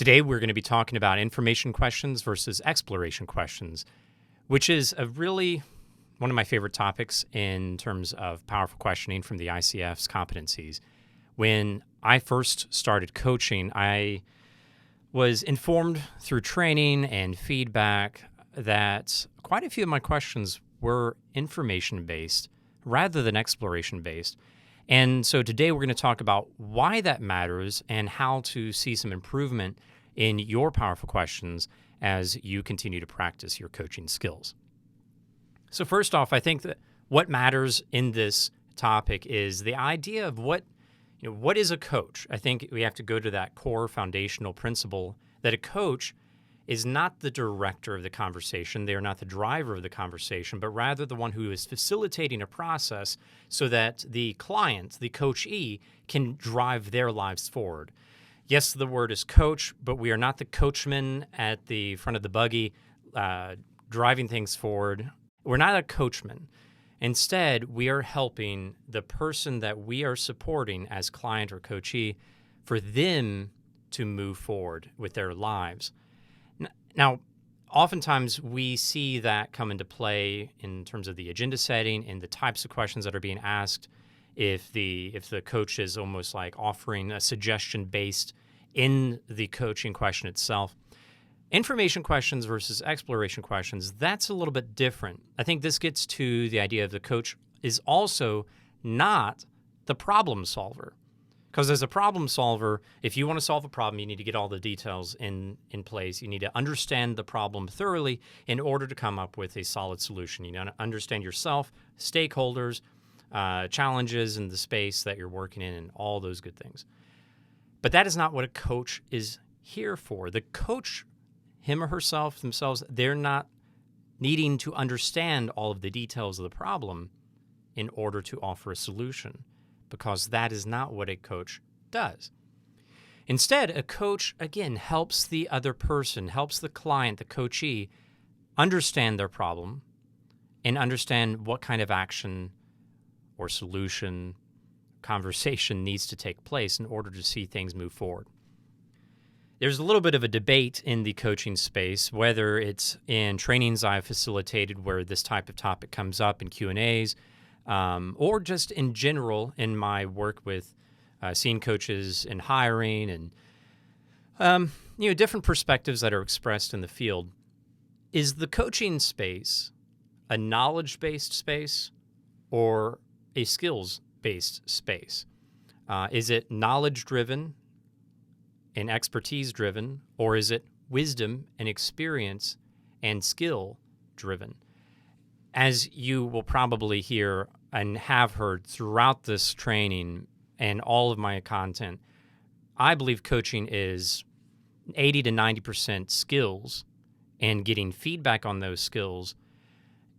Today, we're going to be talking about information questions versus exploration questions, which is one of my favorite topics in terms of powerful questioning from the ICF's competencies. When I first started coaching, I was informed through training and feedback that quite a few of my questions were information-based rather than exploration-based. And so today we're going to talk about why that matters and how to see some improvement in your powerful questions as you continue to practice your coaching skills. So first off, I think that what matters in this topic is the idea of what is a coach. I think we have to go to that core foundational principle that a coach is not the director of the conversation. They are not the driver of the conversation, but rather the one who is facilitating a process so that the client, the coachee, can drive their lives forward. Yes, the word is coach, but we are not the coachman at the front of the buggy driving things forward. We're not a coachman. Instead, we are helping the person that we are supporting as client or coachee for them to move forward with their lives. Now, oftentimes we see that come into play in terms of the agenda setting and the types of questions that are being asked. If the coach is almost like offering a suggestion based in the coaching question itself. Information questions versus exploration questions, that's a little bit different. I think this gets to the idea of the coach is also not the problem solver. Because as a problem solver, if you want to solve a problem, you need to get all the details in place. You need to understand the problem thoroughly in order to come up with a solid solution. You need to understand yourself, stakeholders, challenges in the space that you're working in, and all those good things. But that is not what a coach is here for. The coach, him or herself, themselves, they're not needing to understand all of the details of the problem in order to offer a solution, because that is not what a coach does. Instead, a coach, again, helps the other person, helps the client, the coachee, understand their problem and understand what kind of action or solution, conversation needs to take place in order to see things move forward. There's a little bit of a debate in the coaching space, whether it's in trainings I've facilitated where this type of topic comes up in Q&As, or just in general in my work with seeing coaches in hiring and different perspectives that are expressed in the field. Is the coaching space a knowledge-based space or a skills-based space? Is it knowledge-driven and expertise-driven, or is it wisdom and experience and skill-driven? As you will probably hear and have heard throughout this training and all of my content, I believe coaching is 80 to 90% skills and getting feedback on those skills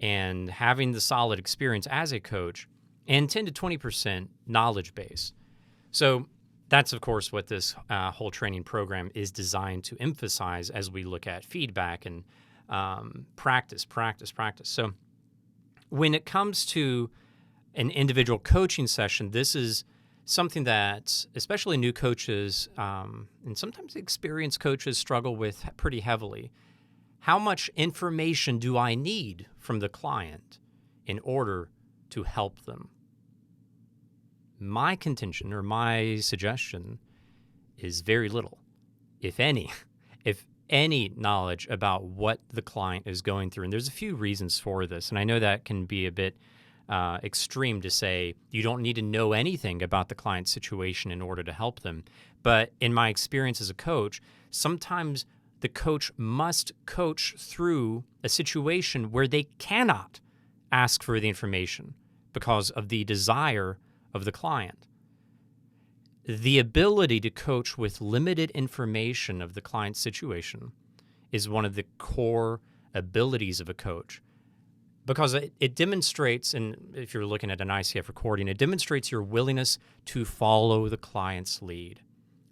and having the solid experience as a coach, and 10 to 20% knowledge base. So that's, of course, what this whole training program is designed to emphasize as we look at feedback and practice. So when it comes to an individual coaching session, this is something that especially new coaches and sometimes experienced coaches struggle with pretty heavily. How much information do I need from the client in order to help them? My contention or my suggestion is very little, if any knowledge about what the client is going through. And there's a few reasons for this. And I know that can be a bit extreme to say you don't need to know anything about the client's situation in order to help them. But in my experience as a coach, sometimes the coach must coach through a situation where they cannot ask for the information because of the desire of the client. The ability to coach with limited information of the client's situation is one of the core abilities of a coach, because it demonstrates, and if you're looking at an ICF recording, it demonstrates your willingness to follow the client's lead,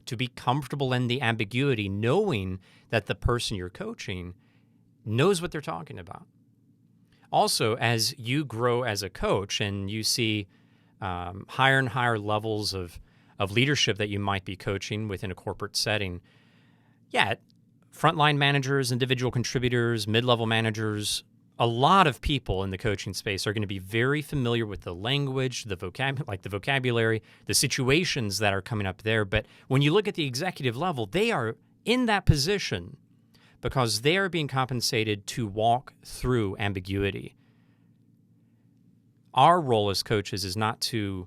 to be comfortable in the ambiguity, knowing that the person you're coaching knows what they're talking about. Also, as you grow as a coach and you see higher and higher levels of leadership that you might be coaching within a corporate setting, yeah, frontline managers, individual contributors, mid-level managers, a lot of people in the coaching space are going to be very familiar with the language, the vocabulary, the situations that are coming up there. But when you look at the executive level, they are in that position because they are being compensated to walk through ambiguity. Our role as coaches is not to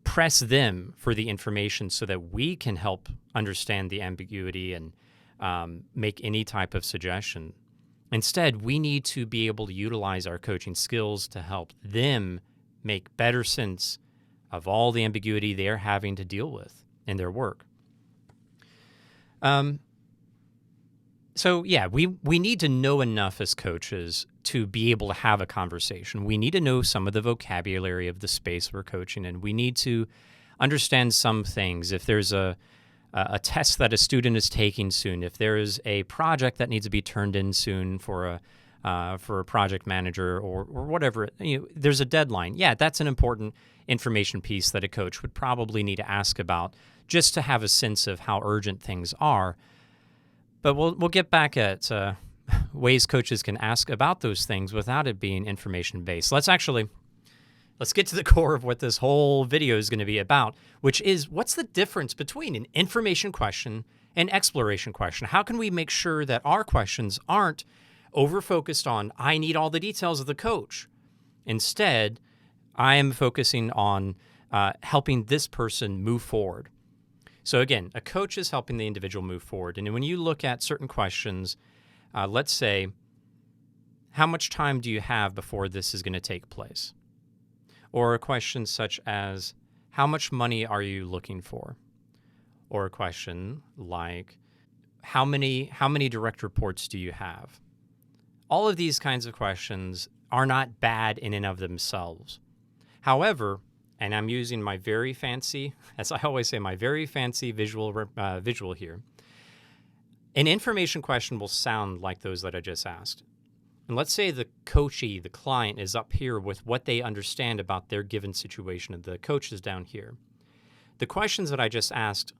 press them for the information so that we can help understand the ambiguity and make any type of suggestion. Instead, we need to be able to utilize our coaching skills to help them make better sense of all the ambiguity they're having to deal with in their work. So yeah, we need to know enough as coaches to be able to have a conversation. We need to know some of the vocabulary of the space we're coaching in. We need to understand some things. If there's a test that a student is taking soon, if there is a project that needs to be turned in soon for a project manager or whatever, there's a deadline. Yeah, that's an important information piece that a coach would probably need to ask about just to have a sense of how urgent things are. But we'll get back at ways coaches can ask about those things without it being information-based. Let's get to the core of what this whole video is going to be about, which is what's the difference between an information question and exploration question? How can we make sure that our questions aren't over-focused on, I need all the details of the coach? Instead, I am focusing on helping this person move forward. So again, a coach is helping the individual move forward. And when you look at certain questions, let's say, how much time do you have before this is going to take place? Or a question such as, how much money are you looking for? Or a question like, how many direct reports do you have? All of these kinds of questions are not bad in and of themselves. However, and I'm using my very fancy, as I always say, my very fancy visual here, an information question will sound like those that I just asked. And let's say the coachee, the client, is up here with what they understand about their given situation, and the coach is down here. The questions that I just asked,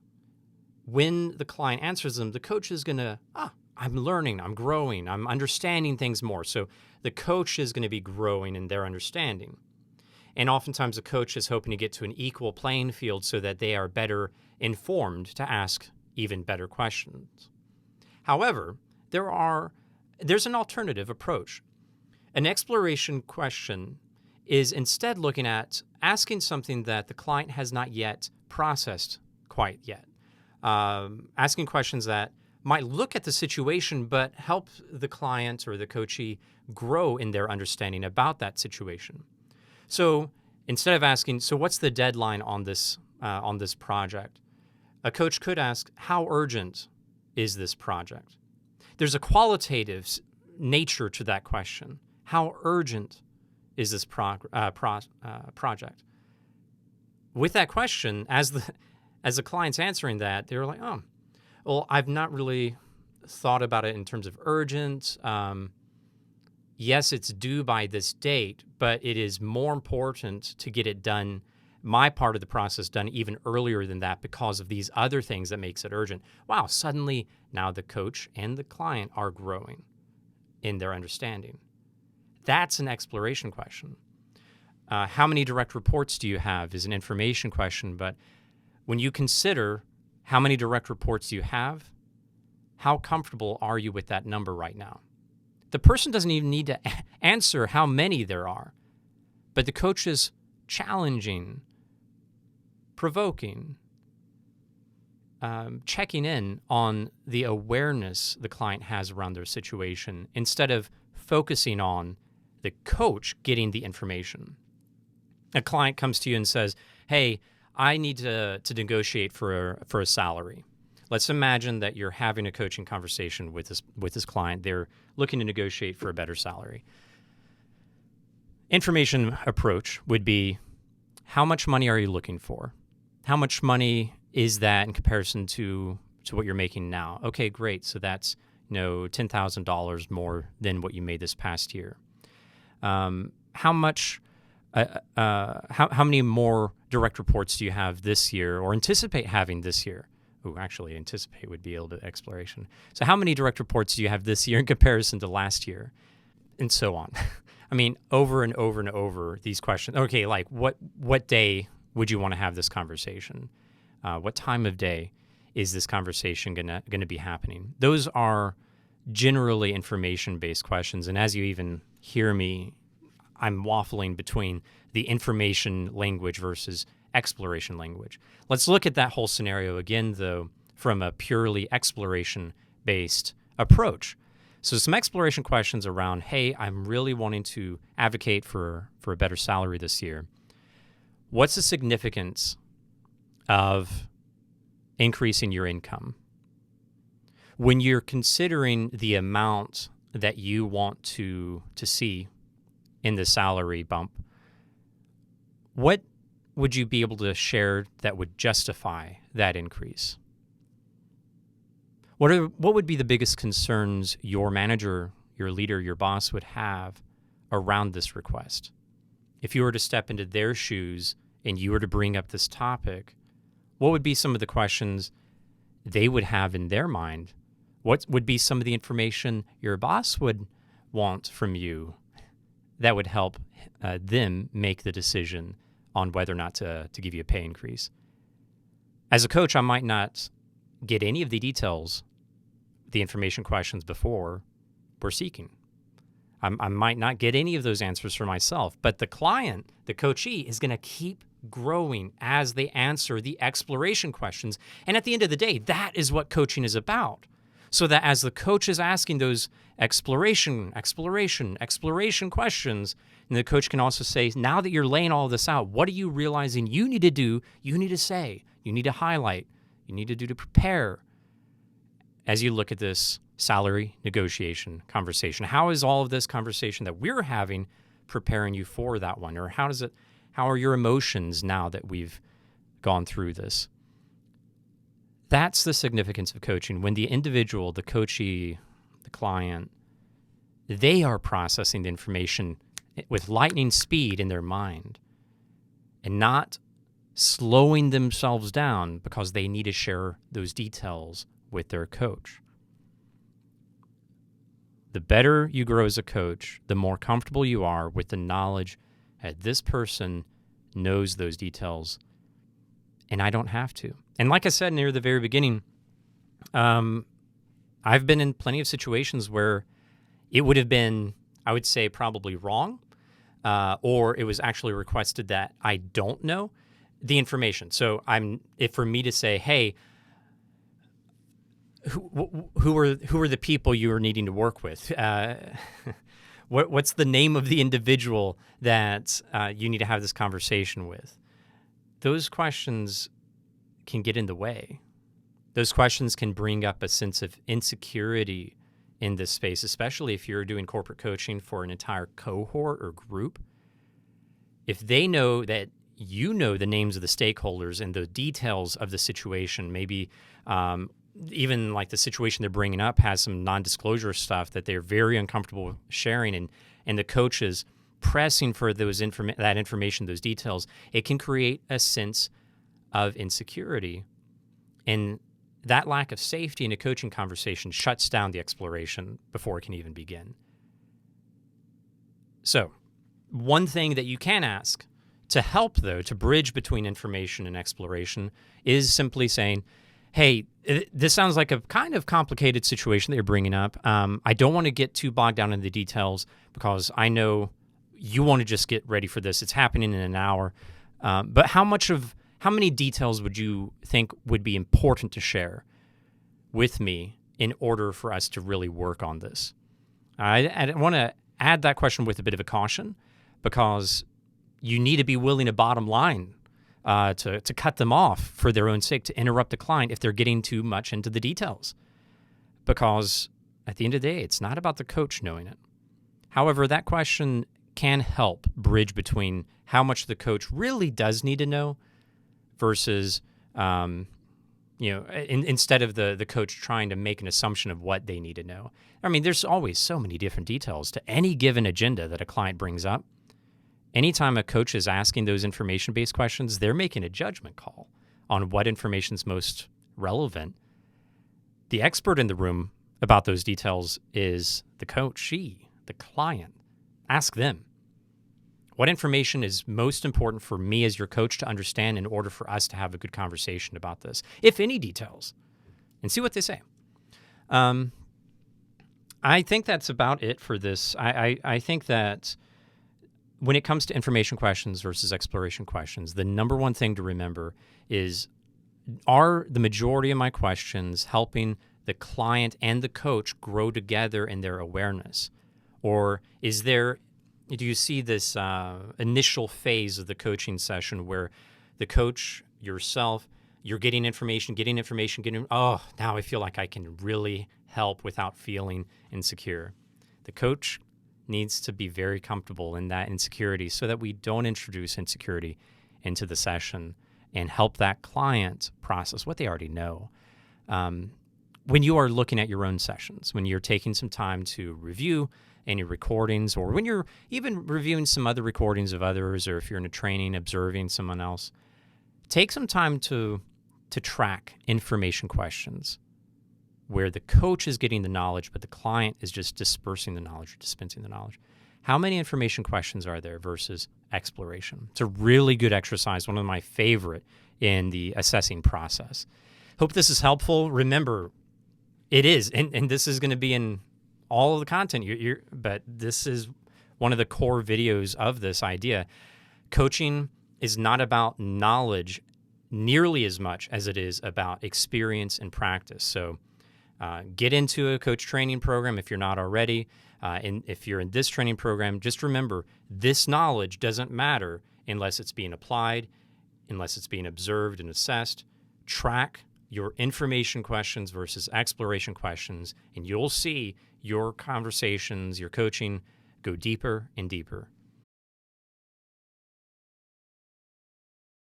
when the client answers them, the coach is going to, I'm learning, I'm growing, I'm understanding things more. So the coach is going to be growing in their understanding. And oftentimes the coach is hoping to get to an equal playing field so that they are better informed to ask even better questions. However, there's an alternative approach. An exploration question is instead looking at asking something that the client has not yet processed quite yet. Asking questions that might look at the situation but help the client or the coachee grow in their understanding about that situation. So instead of asking, so what's the deadline on this project? A coach could ask, how urgent is this project? There's a qualitative nature to that question. How urgent is this project? With that question, as the client's answering that, they're like, oh, well, I've not really thought about it in terms of urgent. Yes, it's due by this date, but it is more important to get it done, my part of the process done even earlier than that because of these other things that makes it urgent. Wow, suddenly now the coach and the client are growing in their understanding. That's an exploration question. How many direct reports do you have is an information question, but when you consider how many direct reports you have, how comfortable are you with that number right now? The person doesn't even need to answer how many there are, but the coach is challenging, provoking, checking in on the awareness the client has around their situation instead of focusing on the coach getting the information. A client comes to you and says, hey, I need to negotiate for a salary. Let's imagine that you're having a coaching conversation with this client. They're looking to negotiate for a better salary. Information approach would be, how much money are you looking for? How much money is that in comparison to what you're making now? Okay, great. So that's $10,000 more than what you made this past year. How many more direct reports do you have this year or anticipate having this year? Actually, anticipate would be a little bit exploration. So how many direct reports do you have this year in comparison to last year? And so on. I mean, over and over and over these questions. Okay, like what day would you want to have this conversation? What time of day is this conversation gonna be happening? Those are generally information-based questions. And as you even hear me, I'm waffling between the information language versus exploration language. Let's look at that whole scenario again, though, from a purely exploration-based approach. So some exploration questions around, hey, I'm really wanting to advocate for a better salary this year. What's the significance of increasing your income? When you're considering the amount that you want to see in the salary bump, what would you be able to share that would justify that increase? What would be the biggest concerns your manager, your leader, your boss would have around this request? If you were to step into their shoes and you were to bring up this topic, what would be some of the questions they would have in their mind? What would be some of the information your boss would want from you that would help them make the decision on whether or not to give you a pay increase? As a coach, I might not get any of the details, the information questions before we're seeking. I might not get any of those answers for myself, but the client, the coachee, is going to keep growing as they answer the exploration questions. And at the end of the day, that is what coaching is about. So that as the coach is asking those exploration questions, and the coach can also say, now that you're laying all this out, what are you realizing you need to do, you need to say, you need to highlight, you need to do to prepare as you look at this salary negotiation conversation? How is all of this conversation that we're having preparing you for that one? Or how are your emotions now that we've gone through this? That's the significance of coaching. When the individual, the coachee, the client, they are processing the information with lightning speed in their mind and not slowing themselves down because they need to share those details with their coach. The better you grow as a coach, the more comfortable you are with the knowledge that this person knows those details and I don't have to. And like I said near the very beginning, I've been in plenty of situations where it would have been, I would say, probably wrong, or it was actually requested that I don't know the information. So if for me to say, hey, who are the people you are needing to work with? What's the name of the individual that you need to have this conversation with? Those questions can get in the way. Those questions can bring up a sense of insecurity in this space, especially if you're doing corporate coaching for an entire cohort or group. If they know that you know the names of the stakeholders and the details of the situation, maybe even like the situation they're bringing up has some non-disclosure stuff that they're very uncomfortable sharing, and the coach is pressing for that information, those details, it can create a sense of insecurity. And that lack of safety in a coaching conversation shuts down the exploration before it can even begin. So, one thing that you can ask to help, though, to bridge between information and exploration is simply saying, hey, this sounds like a kind of complicated situation that you're bringing up. I don't want to get too bogged down in the details because I know you want to just get ready for this. It's happening in an hour. But how many details would you think would be important to share with me in order for us to really work on this? I want to add that question with a bit of a caution because you need to be willing to bottom line to cut them off for their own sake, to interrupt the client if they're getting too much into the details. Because at the end of the day, it's not about the coach knowing it. However, that question can help bridge between how much the coach really does need to know versus, instead of the coach trying to make an assumption of what they need to know. I mean, there's always so many different details to any given agenda that a client brings up. Anytime a coach is asking those information-based questions, they're making a judgment call on what information is most relevant. The expert in the room about those details is the coach, the client. Ask them. What information is most important for me as your coach to understand in order for us to have a good conversation about this, if any details, and see what they say. I think that's about it for this. I think that when it comes to information questions versus exploration questions, the number one thing to remember is, are the majority of my questions helping the client and the coach grow together in their awareness? Or do you see this initial phase of the coaching session where the coach, yourself, you're getting information, now I feel like I can really help without feeling insecure. The coach needs to be very comfortable in that insecurity so that we don't introduce insecurity into the session and help that client process what they already know. When you are looking at your own sessions, when you're taking some time to review any recordings, or when you're even reviewing some other recordings of others, or if you're in a training observing someone else, take some time to track information questions where the coach is getting the knowledge, but the client is just dispersing the knowledge or dispensing the knowledge. How many information questions are there versus exploration? It's a really good exercise, one of my favorite in the assessing process. Hope this is helpful. Remember, it is, and this is going to be in all of the content, but this is one of the core videos of this idea. Coaching is not about knowledge nearly as much as it is about experience and practice. So get into a coach training program if you're not already. And if you're in this training program, just remember, this knowledge doesn't matter unless it's being applied, unless it's being observed and assessed. Track your information questions versus exploration questions, and you'll see your conversations, your coaching go deeper and deeper.